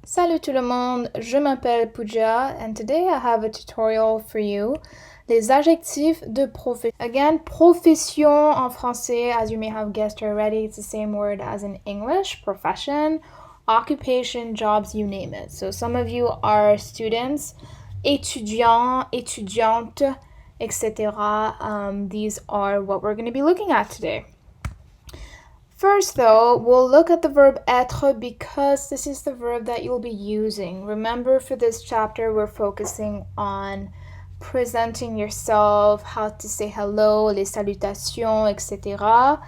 Salut tout le monde, je m'appelle Pooja and today I have a tutorial for you. Les adjectifs de profession. Again, profession en français, as you may have guessed already, it's the same word as in English, profession, occupation, jobs, you name it. So some of you are students, étudiants, étudiantes, etc. These are what we're going to be looking at today. First, though, we'll look at the verb être because this is the verb that you'll be using. Remember, for this chapter, we're focusing on presenting yourself, how to say hello, les salutations, etc.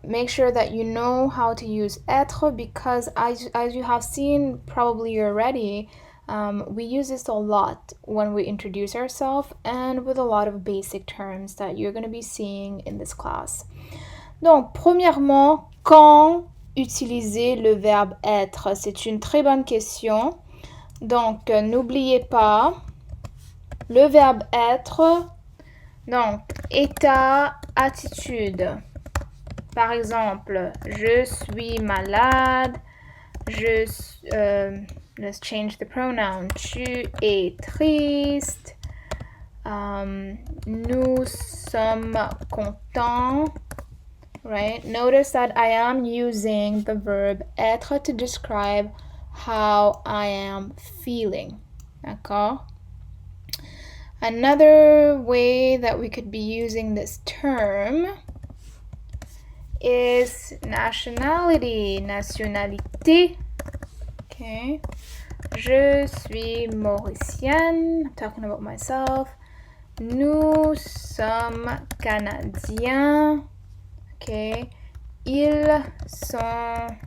Make sure that you know how to use être because as you have seen probably already, we use this a lot when we introduce ourselves and with a lot of basic terms that you're going to be seeing in this class. Donc, premièrement, quand utiliser le verbe être? C'est une très bonne question. Donc, n'oubliez pas le verbe être. Donc, état, attitude. Par exemple, je suis malade. Let's change the pronoun. Tu es triste. Nous sommes contents. Right? Notice that I am using the verb être to describe how I am feeling. D'accord? Another way that we could be using this term is nationality, nationalité. Okay. Je suis mauricienne. I'm talking about myself. Nous sommes canadiens. Okay. Ils sont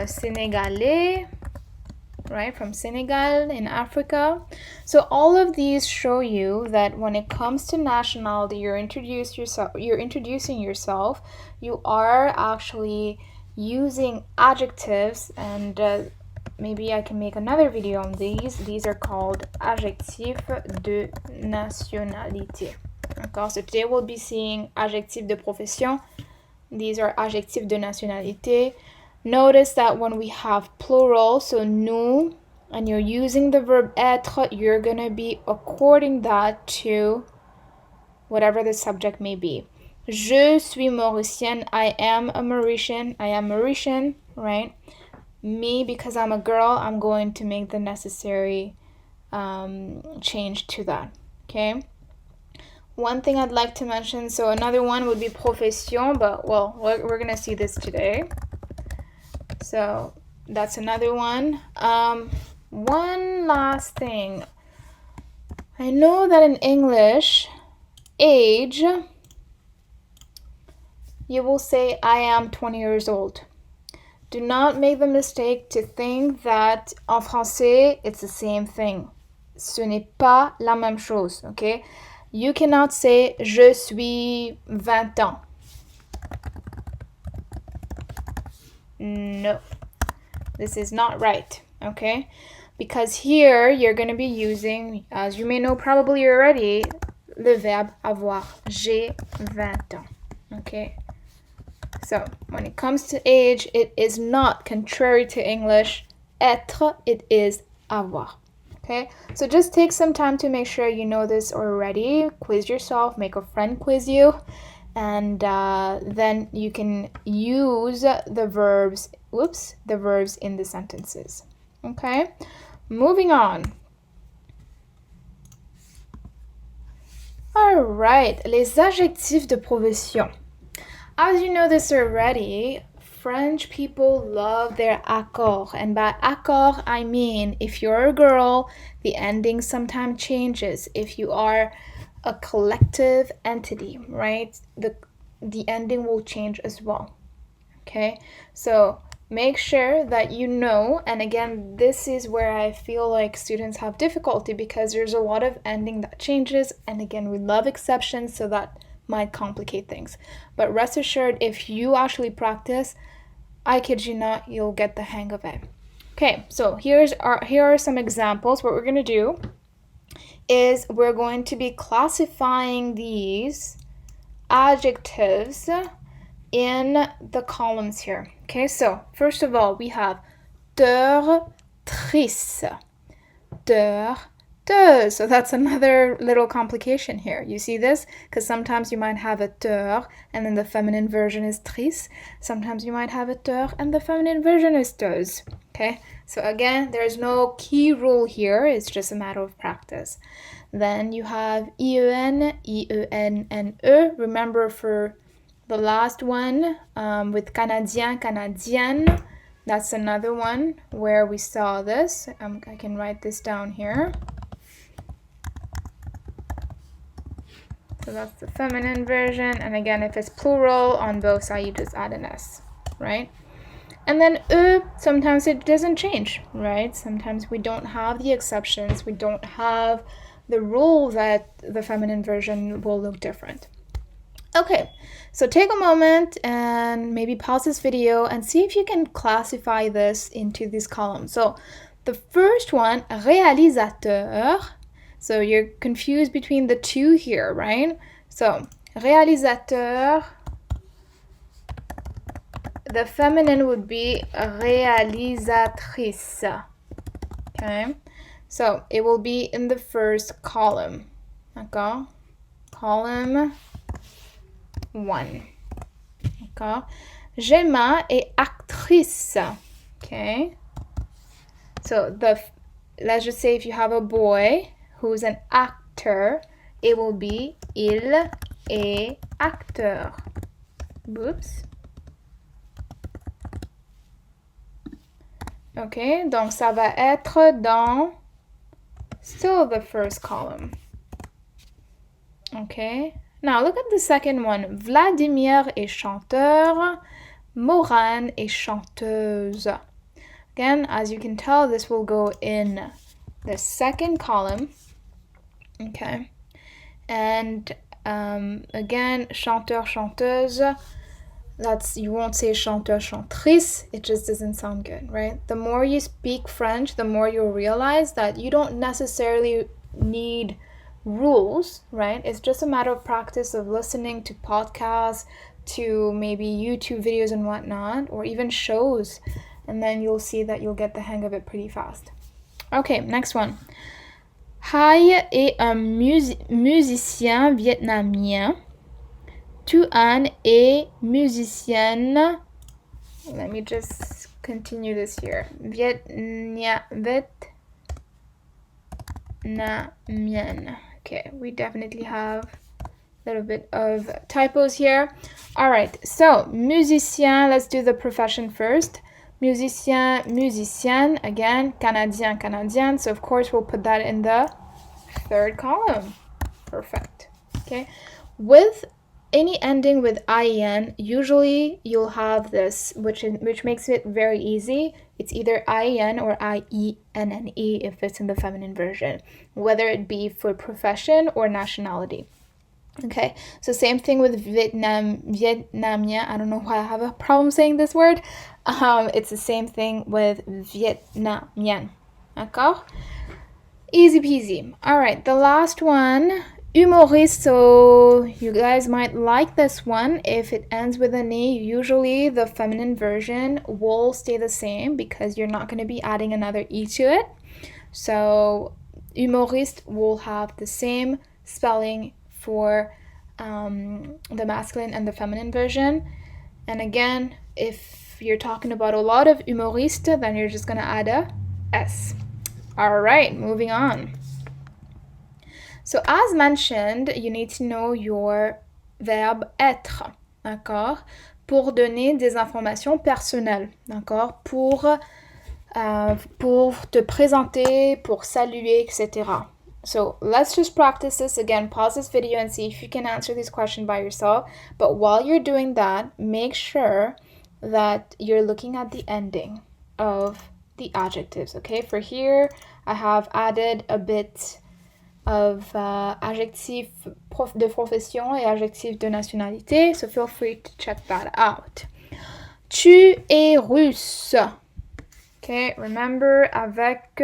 sénégalais, right, from Senegal in Africa. So all of these show you that when it comes to nationality, you're introducing yourself, you are actually using adjectives, and maybe I can make another video on these. These are called adjectifs de nationalité. D'accord? So today we'll be seeing adjectifs de profession. These are adjectifs de nationalité. Notice that when we have plural, so nous, and you're using the verb être, you're going to be according that to whatever the subject may be. Je suis Mauricienne. I am a Mauritian. I am Mauritian, right? Me, because I'm a girl, I'm going to make the necessary change to that, okay? One thing I'd like to mention, so another one would be profession, but well, we're going to see this today. So that's another one. One last thing. I know that in English, age, you will say, I am 20 years old. Do not make the mistake to think that en français, it's the same thing. Ce n'est pas la même chose, okay? You cannot say, je suis 20 ans. No, this is not right, okay? Because here, you're going to be using, as you may know probably already, le verbe avoir. J'ai 20 ans, okay? So, when it comes to age, it is not, contrary to English, être, it is avoir. Okay, so just take some time to make sure you know this already. Quiz yourself, make a friend quiz you, and then you can use the verbs in the sentences. Okay, moving on. All right, les adjectifs de profession. As you know this already, French people love their accord, and by accord I mean if you're a girl, the ending sometimes changes. If you are a collective entity, right, the ending will change as well. Okay, so make sure that you know, and again, this is where I feel like students have difficulty because there's a lot of ending that changes, and again, we love exceptions, so that might complicate things. But rest assured, if you actually practice, I kid you not, you'll get the hang of it. Okay, so here are some examples. What we're going to do is we're going to be classifying these adjectives in the columns here. Okay, so first of all, we have d'heure réalisatrice. Deux. So that's another little complication here. You see this? Because sometimes you might have a deux and then the feminine version is trice. Sometimes you might have a deux and the feminine version is deux. Okay? So again, there's no key rule here. It's just a matter of practice. Then you have IEN, IEN, and E. Remember for the last one with Canadien, Canadienne, that's another one where we saw this. I can write this down here. So that's the feminine version. And again, if it's plural on both sides, you just add an S, right? And then E, sometimes it doesn't change, right? Sometimes we don't have the exceptions. We don't have the rule that the feminine version will look different. Okay, so take a moment and maybe pause this video and see if you can classify this into these columns. So the first one, réalisateur. So you're confused between the two here, right? So réalisateur, the feminine would be réalisatrice. Okay, so it will be in the first column. D'accord? Column 1. D'accord? Gemma est actrice. Okay, so let's just say if you have a boy who's an actor, it will be il est acteur. Oops. Ok, donc ça va être dans still the first column. Okay, now look at the second one. Vladimir est chanteur, Morane est chanteuse. Again, as you can tell, this will go in the second column. Okay, and again, chanteur, chanteuse. That's, you won't say chanteur, chantrice. It just doesn't sound good, right? The more you speak French, the more you'll realize that you don't necessarily need rules, right? It's just a matter of practice of listening to podcasts, to maybe YouTube videos and whatnot, or even shows, and then you'll see that you'll get the hang of it pretty fast. Okay, next one. Hai est un musicien vietnamien. Tuan est musicienne. Let me just continue this here. Vietnamienne. Okay, we definitely have a little bit of typos here. All right, so musicien, let's do the profession first. Musicien, musicienne, again, Canadien, Canadienne. So of course we'll put that in the third column. Perfect. Okay, with any ending with IEN, usually you'll have this, which makes it very easy. It's either IEN or IENNE if it's in the feminine version, whether it be for profession or nationality. Okay, so same thing with Vietnamien. I don't know why I have a problem saying this word. It's the same thing with Vietnamien. D'accord? Easy peasy. All right, the last one. Humoriste, so you guys might like this one. If it ends with an E, usually the feminine version will stay the same because you're not going to be adding another E to it. So humoriste will have the same spelling for the masculine and the feminine version. And again, if you're talking about a lot of humoriste, then you're just going to add a S. All right, moving on. So as mentioned, you need to know your verbe être, d'accord? Pour donner des informations personnelles, d'accord? Pour te présenter, pour saluer, etc. So let's just practice this again. Pause this video and see if you can answer this question by yourself. But while you're doing that, make sure that you're looking at the ending of the adjectives, okay? For here, I have added a bit of adjectif de profession et adjectif de nationalité, so feel free to check that out. Tu es russe. Okay, remember avec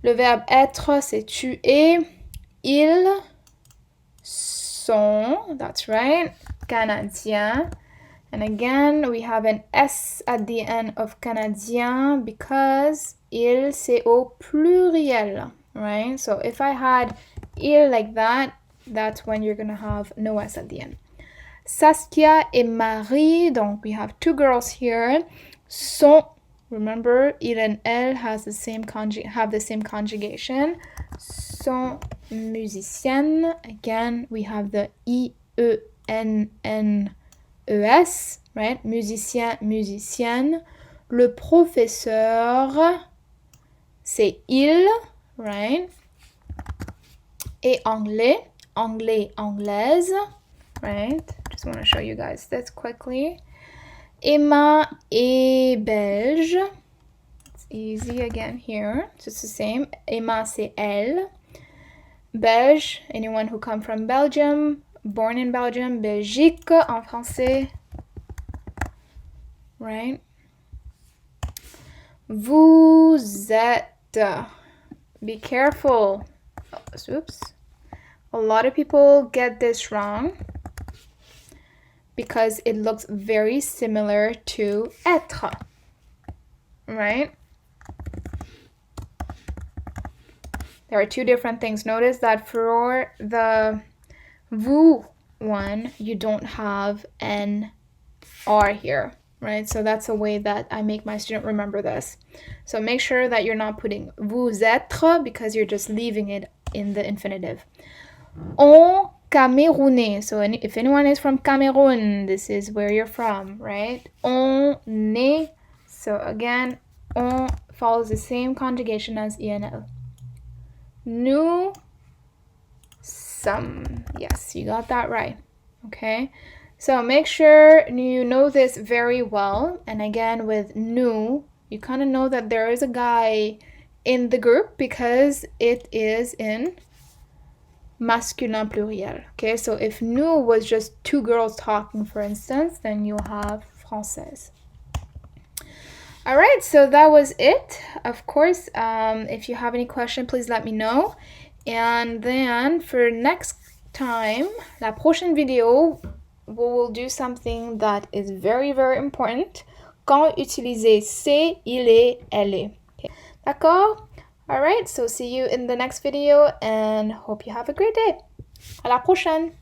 le verbe être, c'est tu es, ils sont, that's right, canadiens, And again, we have an S at the end of Canadien because il, c'est au pluriel, right? So if I had il like that, that's when you're gonna have no S at the end. Saskia et Marie, donc we have two girls here. Sont, remember, il and elle have the same conjugation. Sont musiciennes. Again, we have the I-E-N-N-E-S, right? Musicien, musicienne. Le professeur, c'est il, right? Et anglais, anglais, anglaise, right? Just want to show you guys this quickly. Emma est belge. It's easy again here. Just the same. Emma, c'est elle. Belge, anyone who come from Belgium, born in Belgium. Belgique en français. Right? Vous êtes. Be careful. Oops. A lot of people get this wrong because it looks very similar to être, right? There are two different things. Notice that for the vous one, you don't have an R here, right? So that's a way that I make my student remember this. So make sure that you're not putting vous être because you're just leaving it in the infinitive. On Camerounais. So if anyone is from Cameroon, this is where you're from, right? On est. So again, on follows the same conjugation as INL. Nous sommes. Yes, you got that right. Okay. So make sure you know this very well. And again, with nous, you kind of know that there is a guy in the group because it is in masculin pluriel. Okay, so if nous was just two girls talking, for instance, then you'll have française. All right, so that was it. Of course, if you have any question, please let me know. And then for next time, la prochaine vidéo, we will do something that is very, very important. Quand utiliser c'est, il est, elle est. Okay. D'accord? All right, so see you in the next video and hope you have a great day. À la prochaine!